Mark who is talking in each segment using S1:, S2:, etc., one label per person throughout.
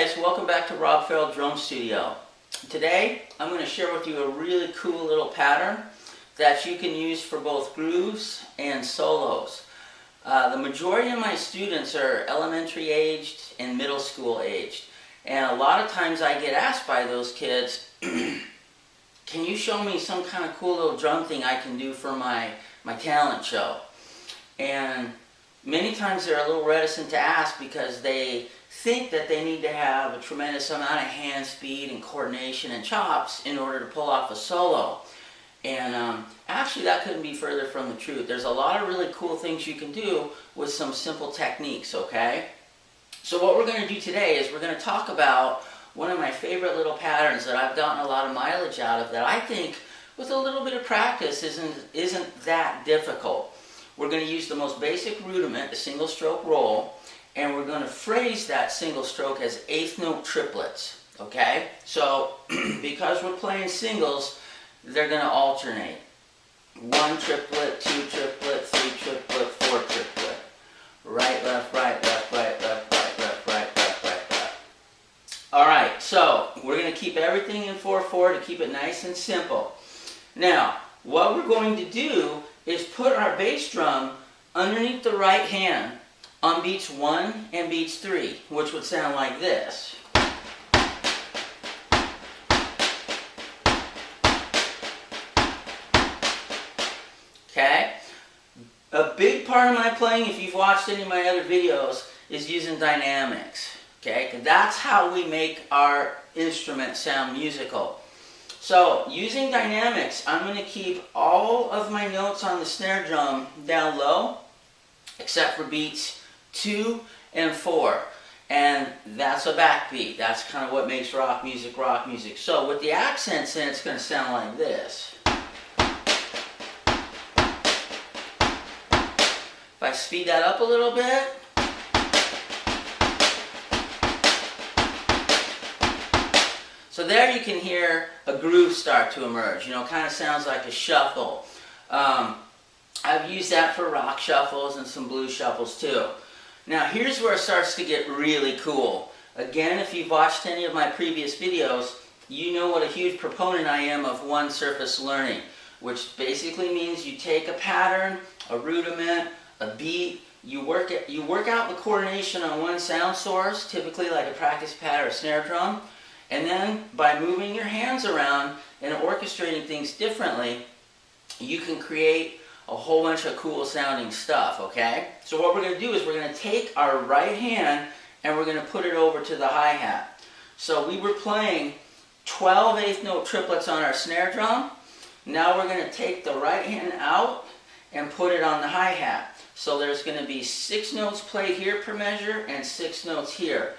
S1: guys, welcome back to Rob Ferrell Drum Studio. Today I'm going to share with you a really cool little pattern that you can use for both grooves and solos. The majority of my students are elementary aged and middle school aged, and a lot of times I get asked by those kids, can you show me some kind of cool little drum thing I can do for my talent show? And many times they're a little reticent to ask because they think that they need to have a tremendous amount of hand speed and coordination and chops in order to pull off a solo. And actually that couldn't be further from the truth. There's a lot of really cool things you can do with some simple techniques, okay? So what we're going to do today is we're going to talk about one of my favorite little patterns that I've gotten a lot of mileage out of that I think with a little bit of practice isn't that difficult. We're going to use the most basic rudiment, the single stroke roll, and we're going to phrase that single stroke as eighth note triplets, okay? So, because we're playing singles, they're going to alternate. 1 triplet, 2 triplet, 3 triplet, 4 triplet. Right, left, right, left, right, left, right, left, right, left, right, left. Alright, so we're going to keep everything in 4/4 to keep it nice and simple. Now, what we're going to do is put our bass drum underneath the right hand on beats 1 and beats 3, which would sound like this. Okay? A big part of my playing, if you've watched any of my other videos, is using dynamics. Okay? 'Cause that's how we make our instrument sound musical. So, using dynamics, I'm going to keep all of my notes on the snare drum down low, except for beats 2 and 4. And that's a backbeat. That's kind of what makes rock music rock music. So, with the accents in, it's going to sound like this. If I speed that up a little bit, so there you can hear a groove start to emerge. You know, it kind of sounds like a shuffle. I've used that for rock shuffles and some blues shuffles too. Now here's where it starts to get really cool. Again, if you've watched any of my previous videos, you know what a huge proponent I am of one surface learning, which basically means you take a pattern, a rudiment, a beat, you work out the coordination on one sound source, typically like a practice pad or a snare drum, and then by moving your hands around and orchestrating things differently, you can create a whole bunch of cool sounding stuff, okay? So what we're going to do is we're going to take our right hand and we're going to put it over to the hi-hat. So we were playing 12 eighth note triplets on our snare drum. Now we're going to take the right hand out and put it on the hi-hat. So there's going to be 6 notes played here per measure and 6 notes here.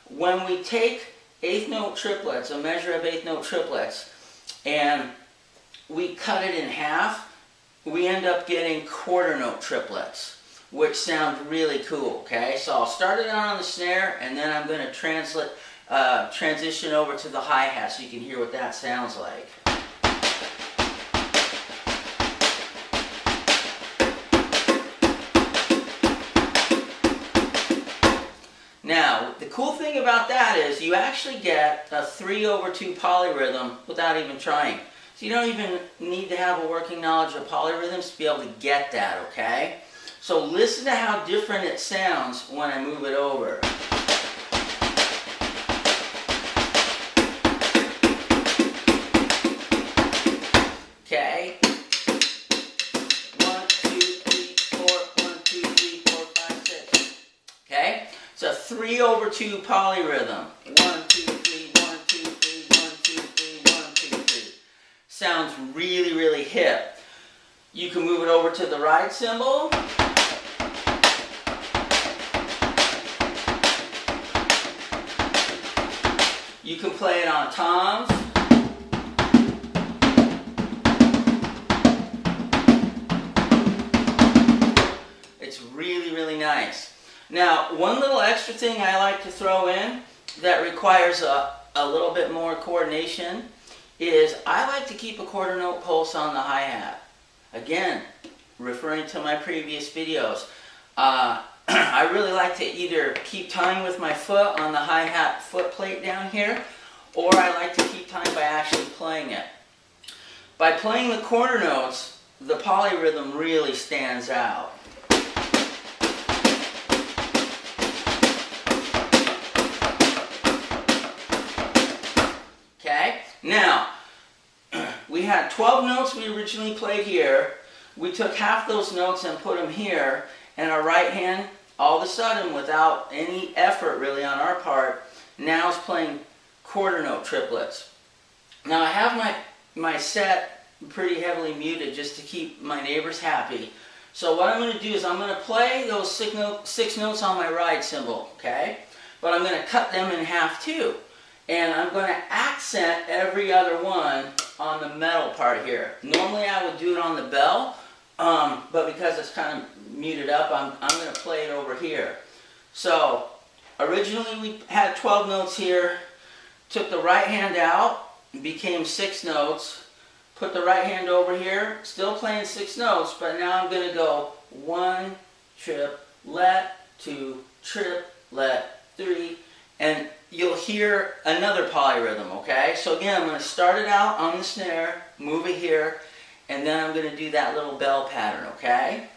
S1: When we take eighth note triplets, a measure of eighth note triplets, and we cut it in half, we end up getting quarter note triplets, which sound really cool, okay? So I'll start it out on the snare, and then I'm going to transition over to the hi-hat so you can hear what that sounds like. Now, the cool thing about that is you actually get a 3/2 polyrhythm without even trying. So you don't even need to have a working knowledge of polyrhythms to be able to get that, okay? So listen to how different it sounds when I move it over. Okay? 1, 2, 3, 4, 1, 2, 3, 4, 5, 6. Okay? It's a 3/2 polyrhythm. 1, 2, 3, 1, 2, 3, 1, 2, 3, 1, 2, 3. Sounds really, really hip. You can move it over to the right cymbal. You can play it on toms. It's really, really nice. Now, one little extra thing I like to throw in that requires a little bit more coordination is I like to keep a quarter note pulse on the hi-hat. Again, referring to my previous videos, I really like to either keep time with my foot on the hi-hat foot plate down here, or I like to keep time by actually playing it. By playing the quarter notes, the polyrhythm really stands out. Okay, now we had 12 notes we originally played here. We took half those notes and put them here, and our right hand, all of a sudden, without any effort really on our part, now is playing quarter note triplets. Now I have my set pretty heavily muted just to keep my neighbors happy. So what I'm going to do is I'm going to play those six notes on my ride cymbal, okay? But I'm going to cut them in half too. And I'm going to accent every other one on the metal part here. Normally I would do it on the bell, but because it's kind of muted up, I'm going to play it over here. So originally we had 12 notes here, took the right hand out, became 6 notes, put the right hand over here, still playing 6 notes, but now I'm going to go 1, triplet, 2, triplet, 3, and you'll hear another polyrhythm, okay? So again, I'm going to start it out on the snare, move it here, and then I'm going to do that little bell pattern, okay?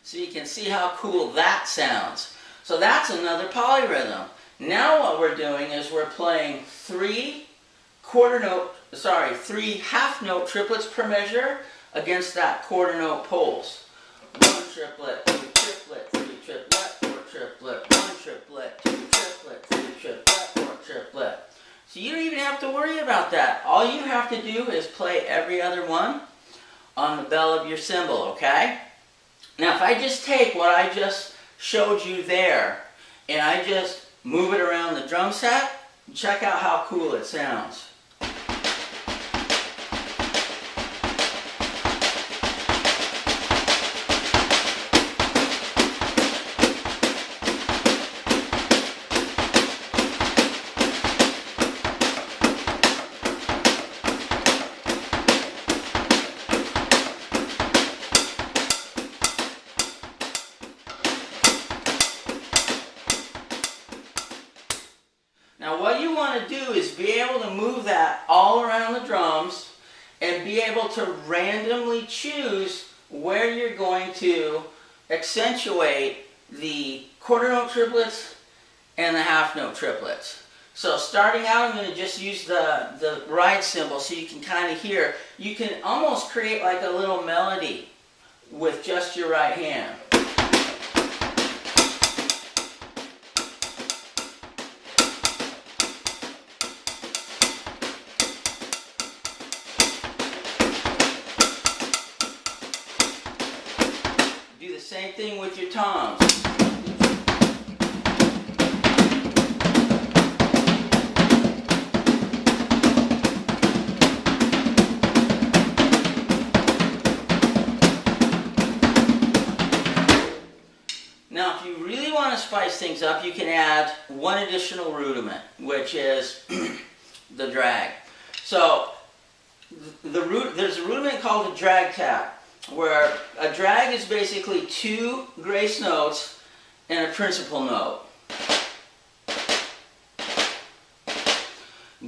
S1: So you can see how cool that sounds. So that's another polyrhythm. Now what we're doing is we're playing 3 half note triplets per measure against that quarter note pulse. 1 triplet, 2 triplet, 3 triplet, 4 triplet, 1 triplet, 2 triplet, 3 triplet, 4 triplet. So you don't even have to worry about that. All you have to do is play every other one on the bell of your cymbal, okay? Now if I just take what I just showed you there and I just move it around the drum set, check out how cool it sounds. Now what you want to do is be able to move that all around the drums and be able to randomly choose where you're going to accentuate the quarter note triplets and the half note triplets. So starting out, I'm going to just use the ride cymbal so you can kind of hear. You can almost create like a little melody with just your right hand. Same thing with your toms. Now, if you really want to spice things up, you can add one additional rudiment, which is the drag. So, there's a rudiment called a drag tap, where a drag is basically 2 grace notes and a principal note.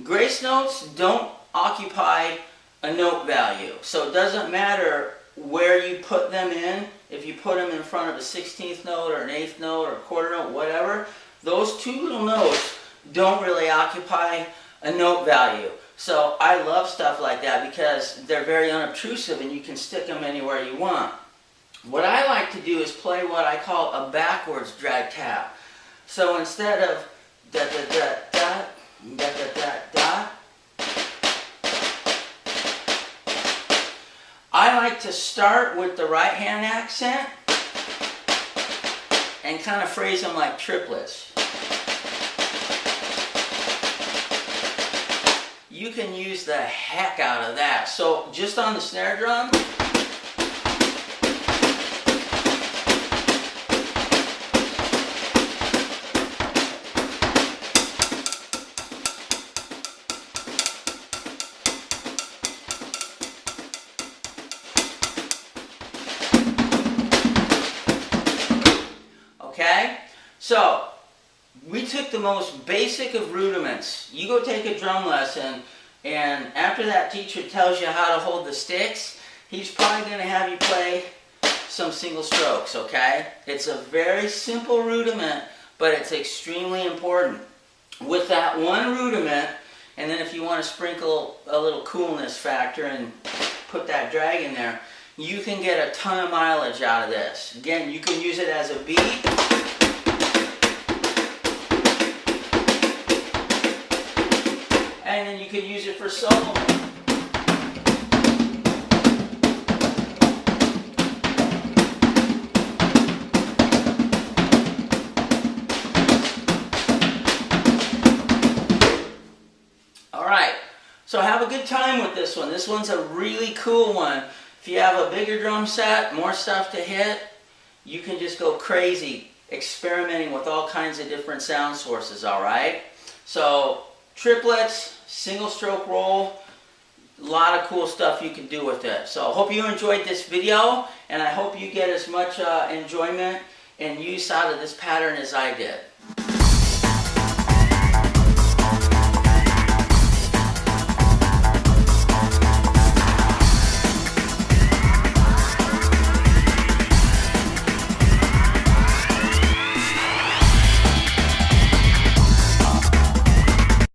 S1: Grace notes don't occupy a note value, so it doesn't matter where you put them in. If you put them in front of a 16th note or an 8th note or a quarter note, whatever, those 2 little notes don't really occupy a note value. So I love stuff like that because they're very unobtrusive and you can stick them anywhere you want. What I like to do is play what I call a backwards drag tap. So instead of da da da da da da da da, I like to start with the right hand accent and kind of phrase them like triplets. You can use the heck out of that. So just on the snare drum, we took the most basic of rudiments. You go take a drum lesson, and after that teacher tells you how to hold the sticks, he's probably going to have you play some single strokes, okay? It's a very simple rudiment, but it's extremely important. With that one rudiment, and then if you want to sprinkle a little coolness factor and put that drag in there, you can get a ton of mileage out of this. Again, you can use it as a beat. And then you can use it for solo. Alright, so have a good time with this one. This one's a really cool one. If you have a bigger drum set, more stuff to hit, you can just go crazy experimenting with all kinds of different sound sources, alright? So, triplets, single stroke roll, a lot of cool stuff you can do with it. So I hope you enjoyed this video, and I hope you get as much enjoyment and use out of this pattern as I did.